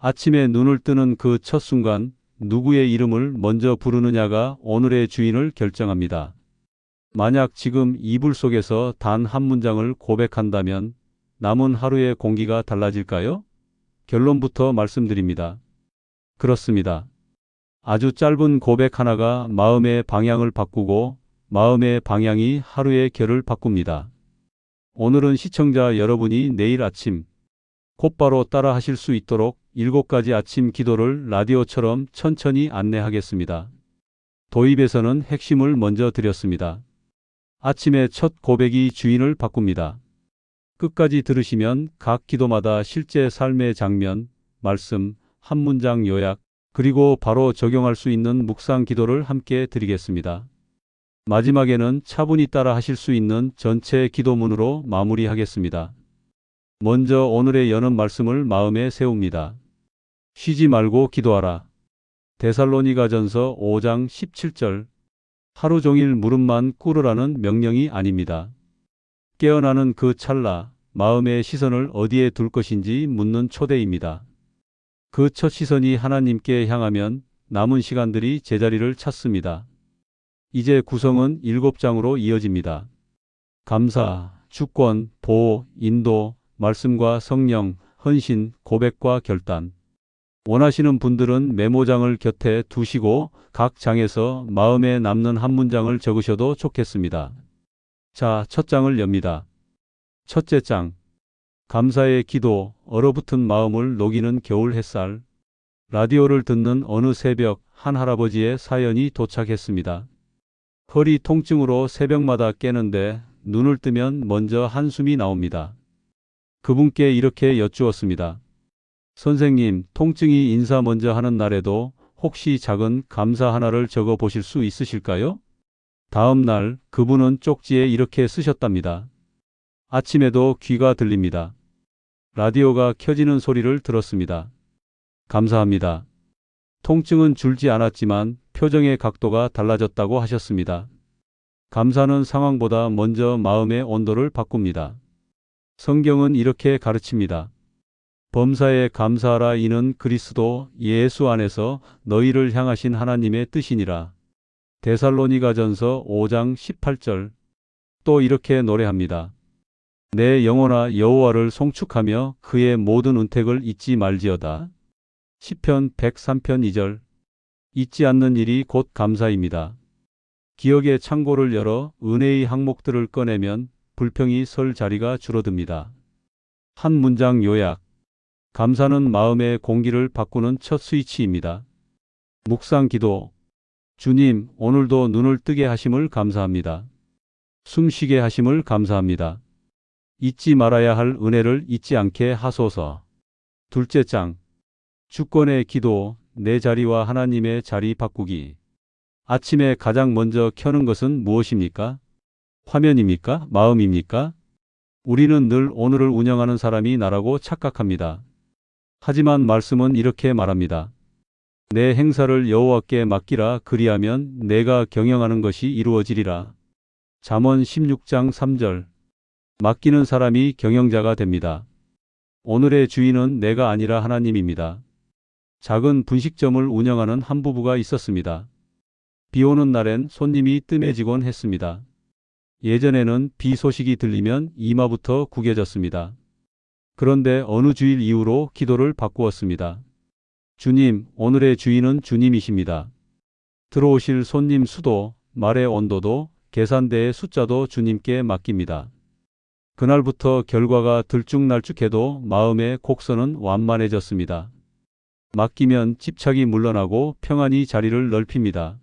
아침에 눈을 뜨는 그 첫 순간 누구의 이름을 먼저 부르느냐가 오늘의 주인을 결정합니다. 만약 지금 이불 속에서 단 한 문장을 고백한다면 남은 하루의 공기가 달라질까요? 결론부터 말씀드립니다. 그렇습니다. 아주 짧은 고백 하나가 마음의 방향을 바꾸고 마음의 방향이 하루의 결을 바꿉니다. 오늘은 시청자 여러분이 내일 아침 곧바로 따라 하실 수 있도록 7가지 아침 기도를 라디오처럼 천천히 안내하겠습니다. 도입에서는 핵심을 먼저 드렸습니다. 아침의 첫 고백이 주인을 바꿉니다. 끝까지 들으시면 각 기도마다 실제 삶의 장면, 말씀, 한 문장 요약, 그리고 바로 적용할 수 있는 묵상 기도를 함께 드리겠습니다. 마지막에는 차분히 따라 하실 수 있는 전체 기도문으로 마무리하겠습니다. 먼저 오늘의 여는 말씀을 마음에 세웁니다. 쉬지 말고 기도하라. 데살로니가전서 5장 17절. 하루 종일 무릎만 꿇으라는 명령이 아닙니다. 깨어나는 그 찰나 마음의 시선을 어디에 둘 것인지 묻는 초대입니다. 그 첫 시선이 하나님께 향하면 남은 시간들이 제자리를 찾습니다. 이제 구성은 7장으로 이어집니다. 감사, 주권, 보호, 인도, 말씀과 성령, 헌신, 고백과 결단. 원하시는 분들은 메모장을 곁에 두시고 각 장에서 마음에 남는 한 문장을 적으셔도 좋겠습니다. 자, 첫 장을 엽니다. 첫째 장. 감사의 기도, 얼어붙은 마음을 녹이는 겨울 햇살. 라디오를 듣는 어느 새벽 한 할아버지의 사연이 도착했습니다. 허리 통증으로 새벽마다 깨는데 눈을 뜨면 먼저 한숨이 나옵니다. 그분께 이렇게 여쭈었습니다. 선생님, 통증이 인사 먼저 하는 날에도 혹시 작은 감사 하나를 적어 보실 수 있으실까요? 다음 날 그분은 쪽지에 이렇게 쓰셨답니다. 아침에도 귀가 들립니다. 라디오가 켜지는 소리를 들었습니다. 감사합니다. 통증은 줄지 않았지만 표정의 각도가 달라졌다고 하셨습니다. 감사는 상황보다 먼저 마음의 온도를 바꿉니다. 성경은 이렇게 가르칩니다. 범사에 감사하라. 이는 그리스도 예수 안에서 너희를 향하신 하나님의 뜻이니라. 데살로니가전서 5장 18절. 또 이렇게 노래합니다. 내 영혼아 여호와를 송축하며 그의 모든 은택을 잊지 말지어다. 시편 103편 2절. 잊지 않는 일이 곧 감사입니다. 기억의 창고를 열어 은혜의 항목들을 꺼내면 불평이 설 자리가 줄어듭니다. 한 문장 요약. 감사는 마음의 공기를 바꾸는 첫 스위치입니다. 묵상 기도. 주님, 오늘도 눈을 뜨게 하심을 감사합니다. 숨쉬게 하심을 감사합니다. 잊지 말아야 할 은혜를 잊지 않게 하소서. 둘째 장. 주권의 기도, 내 자리와 하나님의 자리 바꾸기. 아침에 가장 먼저 켜는 것은 무엇입니까? 화면입니까? 마음입니까? 우리는 늘 오늘을 운영하는 사람이 나라고 착각합니다. 하지만 말씀은 이렇게 말합니다. 내 행사를 여호와께 맡기라. 그리하면 내가 경영하는 것이 이루어지리라. 잠언 16장 3절. 맡기는 사람이 경영자가 됩니다. 오늘의 주인은 내가 아니라 하나님입니다. 작은 분식점을 운영하는 한 부부가 있었습니다. 비 오는 날엔 손님이 뜸해지곤 했습니다. 예전에는 비 소식이 들리면 이마부터 구겨졌습니다. 그런데 어느 주일 이후로 기도를 바꾸었습니다. 주님, 오늘의 주인은 주님이십니다. 들어오실 손님 수도, 말의 온도도, 계산대의 숫자도 주님께 맡깁니다. 그날부터 결과가 들쭉날쭉해도 마음의 곡선은 완만해졌습니다. 맡기면 집착이 물러나고 평안이 자리를 넓힙니다.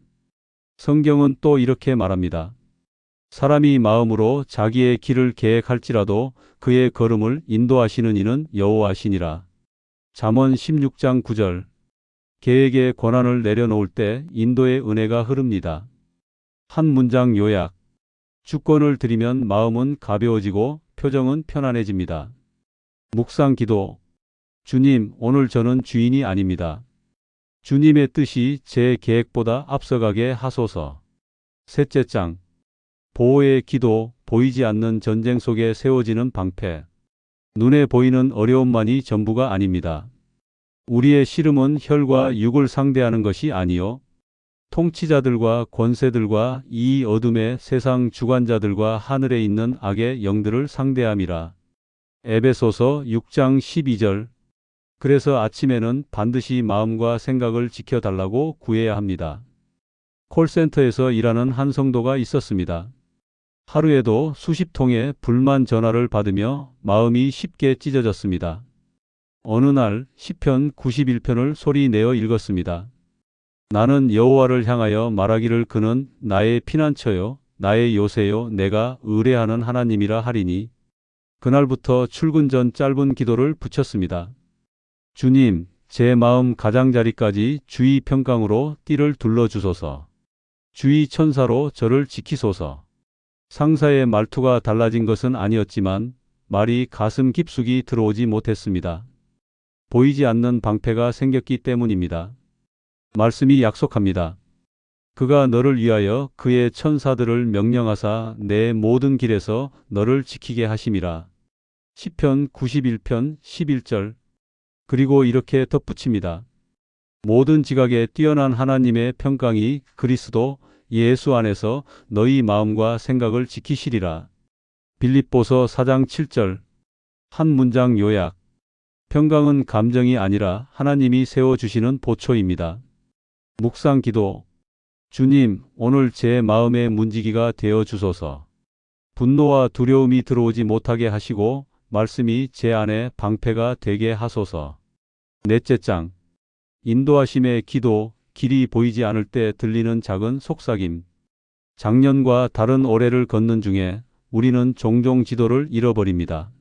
성경은 또 이렇게 말합니다. 사람이 마음으로 자기의 길을 계획할지라도 그의 걸음을 인도하시는 이는 여호와시니라. 잠언 16장 9절. 계획의 권한을 내려놓을 때 인도의 은혜가 흐릅니다. 한 문장 요약. 주권을 드리면 마음은 가벼워지고 표정은 편안해집니다. 묵상 기도. 주님, 오늘 저는 주인이 아닙니다. 주님의 뜻이 제 계획보다 앞서가게 하소서. 셋째 장. 보호의 기도, 보이지 않는 전쟁 속에 세워지는 방패. 눈에 보이는 어려움만이 전부가 아닙니다. 우리의 씨름은 혈과 육을 상대하는 것이 아니요 통치자들과 권세들과 이 어둠의 세상 주관자들과 하늘에 있는 악의 영들을 상대함이라. 에베소서 6장 12절. 그래서 아침에는 반드시 마음과 생각을 지켜달라고 구해야 합니다. 콜센터에서 일하는 한 성도가 있었습니다. 하루에도 수십 통의 불만 전화를 받으며 마음이 쉽게 찢어졌습니다. 어느 날 시편 91편을 소리 내어 읽었습니다. 나는 여호와를 향하여 말하기를 그는 나의 피난처요 나의 요새요 내가 의뢰하는 하나님이라 하리니. 그날부터 출근 전 짧은 기도를 붙였습니다. 주님, 제 마음 가장자리까지 주의 평강으로 띠를 둘러주소서. 주의 천사로 저를 지키소서. 상사의 말투가 달라진 것은 아니었지만 말이 가슴 깊숙이 들어오지 못했습니다. 보이지 않는 방패가 생겼기 때문입니다. 말씀이 약속합니다. 그가 너를 위하여 그의 천사들을 명령하사 내 모든 길에서 너를 지키게 하심이라. 시편 91편 11절. 그리고 이렇게 덧붙입니다. 모든 지각에 뛰어난 하나님의 평강이 그리스도 예수 안에서 너희 마음과 생각을 지키시리라. 빌립보서 4장 7절. 한 문장 요약. 평강은 감정이 아니라 하나님이 세워주시는 보초입니다. 묵상 기도. 주님, 오늘 제 마음의 문지기가 되어 주소서. 분노와 두려움이 들어오지 못하게 하시고 말씀이 제 안에 방패가 되게 하소서. 넷째 장. 인도하심의 기도. 길이 보이지 않을 때 들리는 작은 속삭임. 작년과 다른 올해를 걷는 중에 우리는 종종 지도를 잃어버립니다.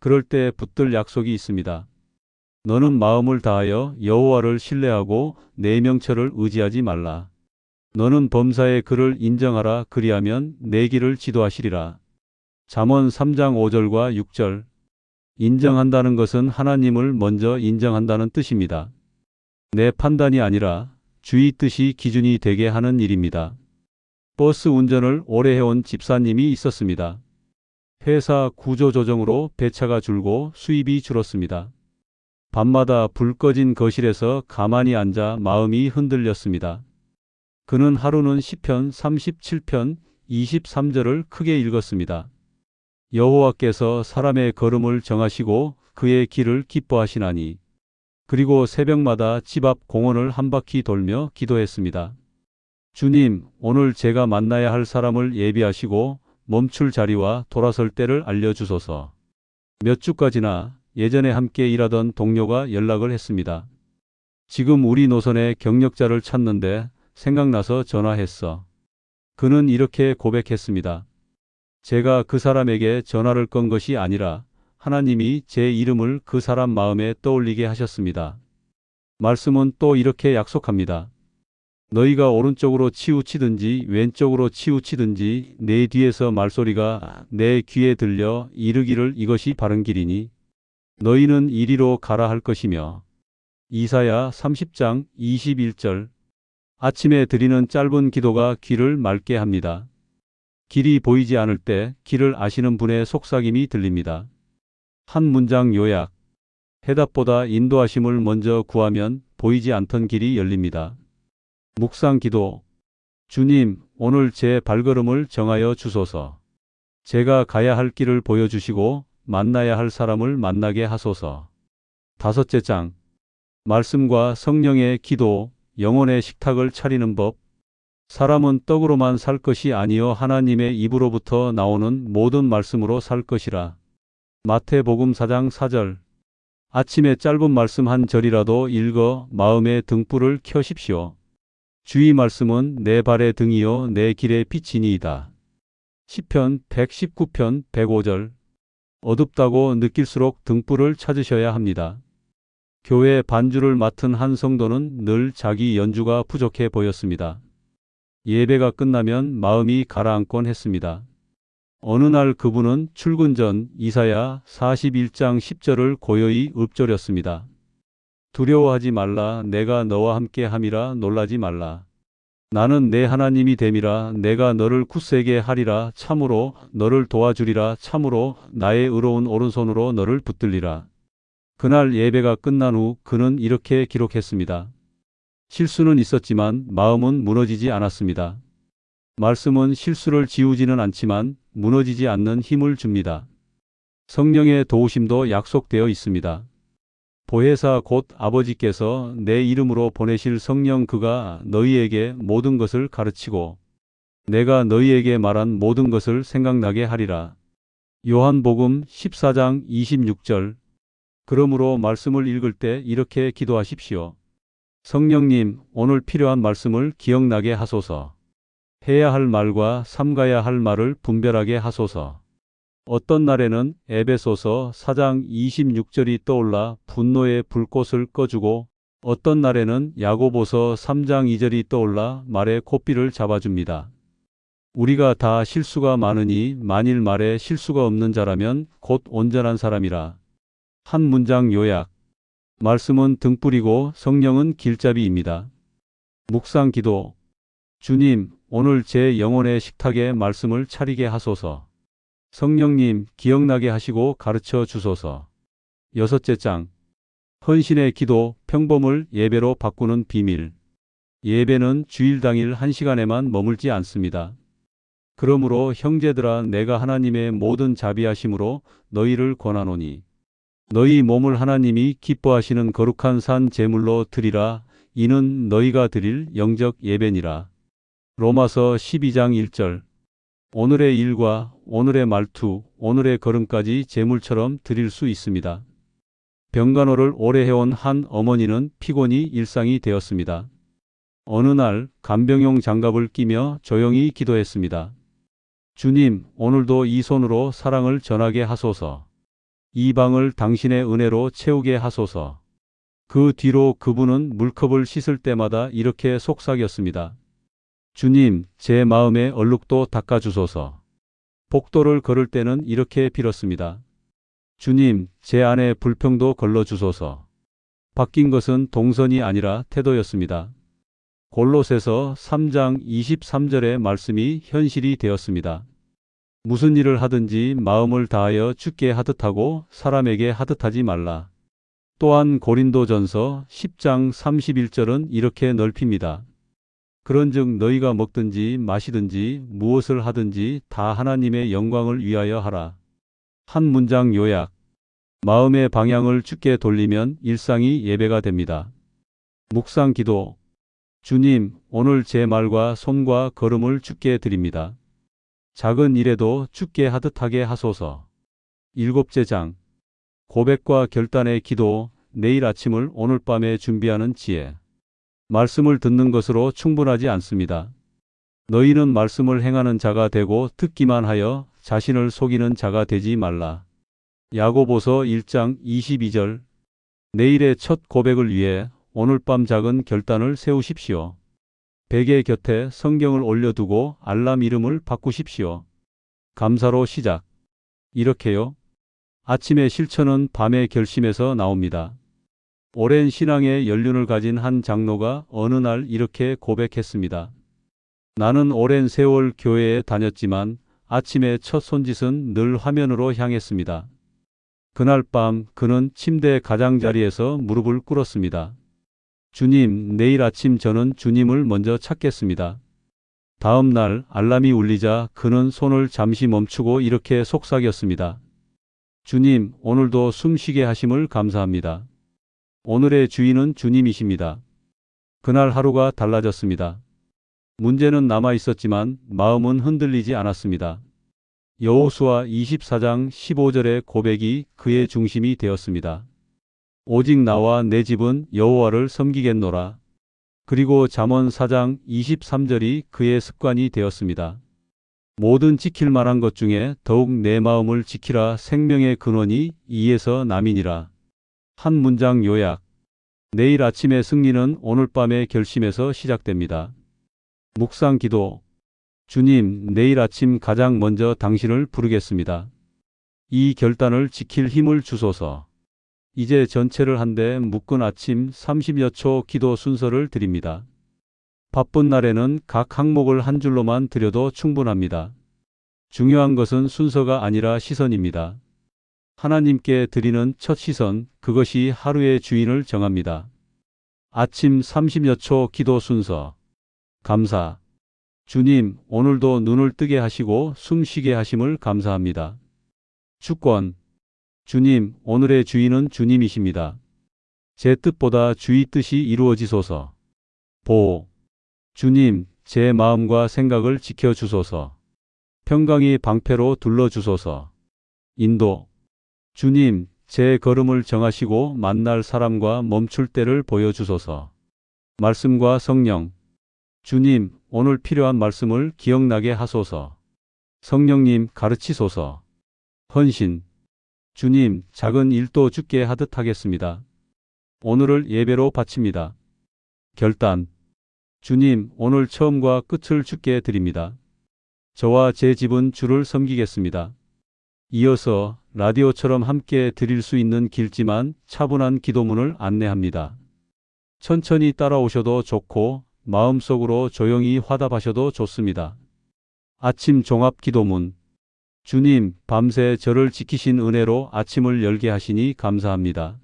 그럴 때 붙들 약속이 있습니다. 너는 마음을 다하여 여호와를 신뢰하고 내 명철을 의지하지 말라. 너는 범사의 그를 인정하라. 그리하면 내 길을 지도하시리라. 잠언 3장 5절과 6절. 인정한다는 것은 하나님을 먼저 인정한다는 뜻입니다. 내 판단이 아니라 주의 뜻이 기준이 되게 하는 일입니다. 버스 운전을 오래 해온 집사님이 있었습니다. 회사 구조조정으로 배차가 줄고 수입이 줄었습니다. 밤마다 불 꺼진 거실에서 가만히 앉아 마음이 흔들렸습니다. 그는 하루는 시편 37편 23절을 크게 읽었습니다. 여호와께서 사람의 걸음을 정하시고 그의 길을 기뻐하시나니. 그리고 새벽마다 집 앞 공원을 한 바퀴 돌며 기도했습니다. 주님, 오늘 제가 만나야 할 사람을 예비하시고 멈출 자리와 돌아설 때를 알려주소서. 몇 주까지나 예전에 함께 일하던 동료가 연락을 했습니다. 지금 우리 노선에 경력자를 찾는데 생각나서 전화했어. 그는 이렇게 고백했습니다. 제가 그 사람에게 전화를 건 것이 아니라 하나님이 제 이름을 그 사람 마음에 떠올리게 하셨습니다. 말씀은 또 이렇게 약속합니다. 너희가 오른쪽으로 치우치든지 왼쪽으로 치우치든지 내 뒤에서 말소리가 내 귀에 들려 이르기를 이것이 바른 길이니 너희는 이리로 가라 할 것이며. 이사야 30장 21절. 아침에 드리는 짧은 기도가 귀를 맑게 합니다. 길이 보이지 않을 때 길을 아시는 분의 속삭임이 들립니다. 한 문장 요약. 해답보다 인도하심을 먼저 구하면 보이지 않던 길이 열립니다. 묵상 기도. 주님, 오늘 제 발걸음을 정하여 주소서. 제가 가야 할 길을 보여주시고 만나야 할 사람을 만나게 하소서. 다섯째 장. 말씀과 성령의 기도. 영혼의 식탁을 차리는 법. 사람은 떡으로만 살 것이 아니요 하나님의 입으로부터 나오는 모든 말씀으로 살 것이라. 마태복음 4장 4절. 아침에 짧은 말씀 한 절이라도 읽어 마음의 등불을 켜십시오. 주의 말씀은 내 발의 등이요 내 길의 빛이니이다. 시편 119편 105절. 어둡다고 느낄수록 등불을 찾으셔야 합니다. 교회 반주를 맡은 한 성도는 늘 자기 연주가 부족해 보였습니다. 예배가 끝나면 마음이 가라앉곤 했습니다. 어느 날 그분은 출근 전 이사야 41장 10절을 고요히 읊조렸습니다. 두려워하지 말라. 내가 너와 함께 함이라. 놀라지 말라. 나는 내 하나님이 됨이라. 내가 너를 굳세게 하리라. 참으로 너를 도와주리라. 참으로 나의 의로운 오른손으로 너를 붙들리라. 그날 예배가 끝난 후 그는 이렇게 기록했습니다. 실수는 있었지만 마음은 무너지지 않았습니다. 말씀은 실수를 지우지는 않지만 무너지지 않는 힘을 줍니다. 성령의 도우심도 약속되어 있습니다. 보혜사 곧 아버지께서 내 이름으로 보내실 성령 그가 너희에게 모든 것을 가르치고 내가 너희에게 말한 모든 것을 생각나게 하리라. 요한복음 14장 26절. 그러므로 말씀을 읽을 때 이렇게 기도하십시오. 성령님, 오늘 필요한 말씀을 기억나게 하소서. 해야 할 말과 삼가야 할 말을 분별하게 하소서. 어떤 날에는 에베소서 4장 26절이 떠올라 분노의 불꽃을 꺼주고 어떤 날에는 야고보서 3장 2절이 떠올라 말의 고삐를 잡아줍니다. 우리가 다 실수가 많으니 만일 말에 실수가 없는 자라면 곧 온전한 사람이라. 한 문장 요약. 말씀은 등불이고 성령은 길잡이입니다. 묵상 기도. 주님, 오늘 제 영혼의 식탁에 말씀을 차리게 하소서. 성령님, 기억나게 하시고 가르쳐 주소서. 6째 장. 헌신의 기도, 평범을 예배로 바꾸는 비밀. 예배는 주일 당일 1시간에만 머물지 않습니다. 그러므로 형제들아 내가 하나님의 모든 자비하심으로 너희를 권하노니 너희 몸을 하나님이 기뻐하시는 거룩한 산 제물로 드리라. 이는 너희가 드릴 영적 예배니라. 로마서 12장 1절. 오늘의 일과 오늘의 말투, 오늘의 걸음까지 제물처럼 드릴 수 있습니다. 병간호를 오래 해온 한 어머니는 피곤이 일상이 되었습니다. 어느 날 간병용 장갑을 끼며 조용히 기도했습니다. 주님, 오늘도 이 손으로 사랑을 전하게 하소서. 이 방을 당신의 은혜로 채우게 하소서. 그 뒤로 그분은 물컵을 씻을 때마다 이렇게 속삭였습니다. 주님, 제 마음의 얼룩도 닦아주소서. 복도를 걸을 때는 이렇게 빌었습니다. 주님, 제 안에 불평도 걸러주소서. 바뀐 것은 동선이 아니라 태도였습니다. 골로새서 3장 23절의 말씀이 현실이 되었습니다. 무슨 일을 하든지 마음을 다하여 주께 하듯 하고 사람에게 하듯 하지 말라. 또한 고린도전서 10장 31절은 이렇게 넓힙니다. 그런즉 너희가 먹든지 마시든지 무엇을 하든지 다 하나님의 영광을 위하여 하라. 한 문장 요약. 마음의 방향을 주께 돌리면 일상이 예배가 됩니다. 묵상 기도. 주님, 오늘 제 말과 손과 걸음을 주께 드립니다. 작은 일에도 주께 하듯 하게 하소서. 7째 장. 고백과 결단의 기도. 내일 아침을 오늘 밤에 준비하는 지혜. 말씀을 듣는 것으로 충분하지 않습니다. 너희는 말씀을 행하는 자가 되고 듣기만 하여 자신을 속이는 자가 되지 말라. 야고보서 1장 22절. 내일의 첫 고백을 위해 오늘 밤 작은 결단을 세우십시오. 베개 곁에 성경을 올려두고 알람 이름을 바꾸십시오. 감사로 시작. 이렇게요. 아침의 실천은 밤의 결심에서 나옵니다. 오랜 신앙의 연륜을 가진 한 장로가 어느 날 이렇게 고백했습니다. 나는 오랜 세월 교회에 다녔지만 아침의 첫 손짓은 늘 화면으로 향했습니다. 그날 밤 그는 침대 가장자리에서 무릎을 꿇었습니다. 주님, 내일 아침 저는 주님을 먼저 찾겠습니다. 다음 날 알람이 울리자 그는 손을 잠시 멈추고 이렇게 속삭였습니다. 주님, 오늘도 숨쉬게 하심을 감사합니다. 오늘의 주인은 주님이십니다. 그날 하루가 달라졌습니다. 문제는 남아 있었지만 마음은 흔들리지 않았습니다. 여호수아 24장 15절의 고백이 그의 중심이 되었습니다. 오직 나와 내 집은 여호와를 섬기겠노라. 그리고 잠언 4장 23절이 그의 습관이 되었습니다. 모든 지킬 만한 것 중에 더욱 내 마음을 지키라. 생명의 근원이 이에서 남이니라. 한 문장 요약. 내일 아침의 승리는 오늘 밤의 결심에서 시작됩니다. 묵상 기도. 주님, 내일 아침 가장 먼저 당신을 부르겠습니다. 이 결단을 지킬 힘을 주소서. 이제 전체를 한데 묶은 아침 30여 초 기도 순서를 드립니다. 바쁜 날에는 각 항목을 한 줄로만 드려도 충분합니다. 중요한 것은 순서가 아니라 시선입니다. 하나님께 드리는 첫 시선, 그것이 하루의 주인을 정합니다. 아침 30여 초 기도 순서. 감사. 주님, 오늘도 눈을 뜨게 하시고 숨 쉬게 하심을 감사합니다. 주권. 주님, 오늘의 주인은 주님이십니다. 제 뜻보다 주의 뜻이 이루어지소서. 보호. 주님, 제 마음과 생각을 지켜주소서. 평강이 방패로 둘러주소서. 인도. 주님, 제 걸음을 정하시고 만날 사람과 멈출 때를 보여주소서. 말씀과 성령. 주님, 오늘 필요한 말씀을 기억나게 하소서. 성령님, 가르치소서. 헌신. 주님, 작은 일도 주께 하듯 하겠습니다. 오늘을 예배로 바칩니다. 결단. 주님, 오늘 처음과 끝을 주께 드립니다. 저와 제 집은 주를 섬기겠습니다. 이어서 라디오처럼 함께 드릴 수 있는 길지만 차분한 기도문을 안내합니다. 천천히 따라오셔도 좋고 마음속으로 조용히 화답하셔도 좋습니다. 아침 종합 기도문. 주님, 밤새 저를 지키신 은혜로 아침을 열게 하시니 감사합니다.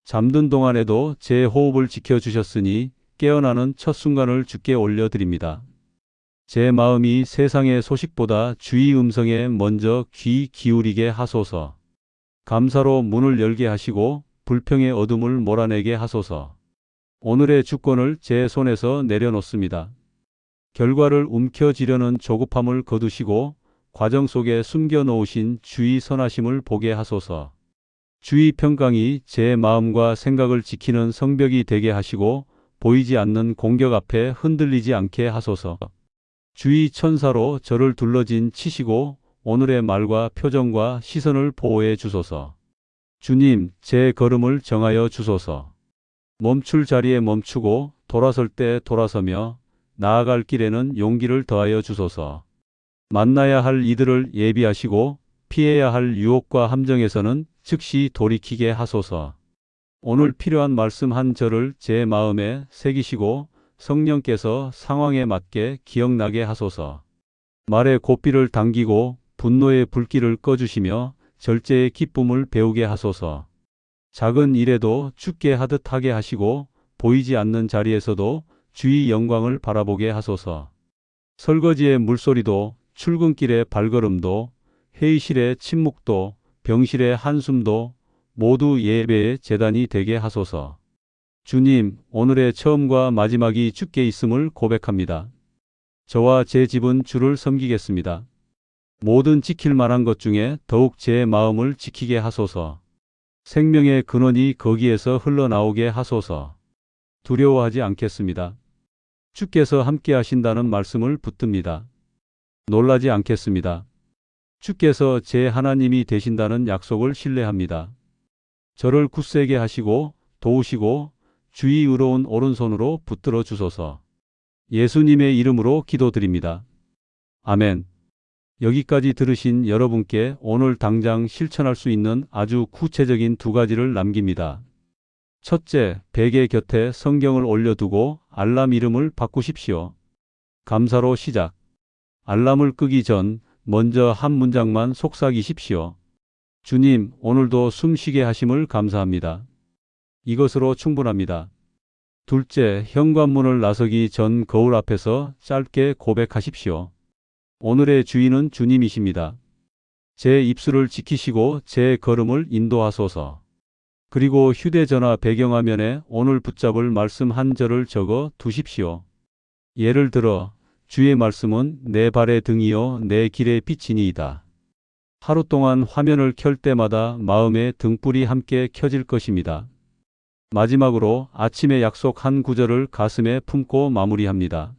잠든 동안에도 제 호흡을 지켜주셨으니 깨어나는 첫 순간을 주께 올려드립니다. 제 마음이 세상의 소식보다 주의 음성에 먼저 귀 기울이게 하소서. 감사로 문을 열게 하시고 불평의 어둠을 몰아내게 하소서. 오늘의 주권을 제 손에서 내려놓습니다. 결과를 움켜쥐려는 조급함을 거두시고 과정 속에 숨겨놓으신 주의 선하심을 보게 하소서. 주의 평강이 제 마음과 생각을 지키는 성벽이 되게 하시고 보이지 않는 공격 앞에 흔들리지 않게 하소서. 주의 천사로 저를 둘러진 치시고 오늘의 말과 표정과 시선을 보호해 주소서. 주님, 제 걸음을 정하여 주소서. 멈출 자리에 멈추고 돌아설 때 돌아서며 나아갈 길에는 용기를 더하여 주소서. 만나야 할 이들을 예비하시고 피해야 할 유혹과 함정에서는 즉시 돌이키게 하소서. 오늘 필요한 말씀 한 절을 제 마음에 새기시고 성령께서 상황에 맞게 기억나게 하소서. 말의 고삐를 당기고 분노의 불길을 꺼주시며 절제의 기쁨을 배우게 하소서. 작은 일에도 주께 하듯 하게 하시고 보이지 않는 자리에서도 주의 영광을 바라보게 하소서. 설거지의 물소리도 출근길의 발걸음도 회의실의 침묵도 병실의 한숨도 모두 예배의 제단이 되게 하소서. 주님, 오늘의 처음과 마지막이 주께 있음을 고백합니다. 저와 제 집은 주를 섬기겠습니다. 모든 지킬 만한 것 중에 더욱 제 마음을 지키게 하소서. 생명의 근원이 거기에서 흘러나오게 하소서. 두려워하지 않겠습니다. 주께서 함께 하신다는 말씀을 붙듭니다. 놀라지 않겠습니다. 주께서 제 하나님이 되신다는 약속을 신뢰합니다. 저를 굳세게 하시고 도우시고 주의 의로운 오른손으로 붙들어 주소서. 예수님의 이름으로 기도드립니다. 아멘. 여기까지 들으신 여러분께 오늘 당장 실천할 수 있는 아주 구체적인 두 가지를 남깁니다. 첫째, 베개 곁에 성경을 올려두고 알람 이름을 바꾸십시오. 감사로 시작. 알람을 끄기 전 먼저 한 문장만 속삭이십시오. 주님, 오늘도 숨쉬게 하심을 감사합니다. 이것으로 충분합니다. 둘째, 현관문을 나서기 전 거울 앞에서 짧게 고백하십시오. 오늘의 주인은 주님이십니다. 제 입술을 지키시고 제 걸음을 인도하소서. 그리고 휴대전화 배경화면에 오늘 붙잡을 말씀 한 절을 적어 두십시오. 예를 들어, 주의 말씀은 내 발의 등이요 내 길의 빛이니이다. 하루 동안 화면을 켤 때마다 마음의 등불이 함께 켜질 것입니다. 마지막으로 아침의 약속 한 구절을 가슴에 품고 마무리합니다.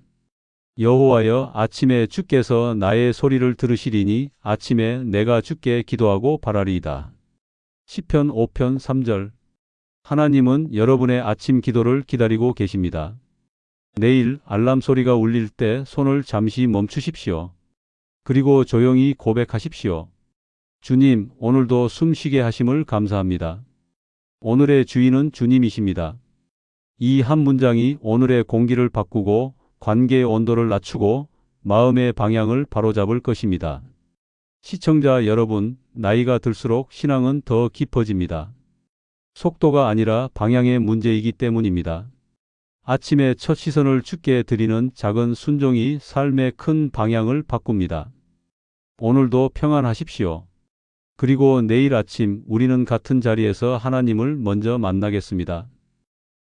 여호와여, 아침에 주께서 나의 소리를 들으시리니 아침에 내가 주께 기도하고 바라리이다. 시편 5편 3절. 하나님은 여러분의 아침 기도를 기다리고 계십니다. 내일 알람 소리가 울릴 때 손을 잠시 멈추십시오. 그리고 조용히 고백하십시오. 주님, 오늘도 숨쉬게 하심을 감사합니다. 오늘의 주인은 주님이십니다. 이 한 문장이 오늘의 공기를 바꾸고 관계의 온도를 낮추고 마음의 방향을 바로잡을 것입니다. 시청자 여러분, 나이가 들수록 신앙은 더 깊어집니다. 속도가 아니라 방향의 문제이기 때문입니다. 아침에 첫 시선을 주께 드리는 작은 순종이 삶의 큰 방향을 바꿉니다. 오늘도 평안하십시오. 그리고 내일 아침 우리는 같은 자리에서 하나님을 먼저 만나겠습니다.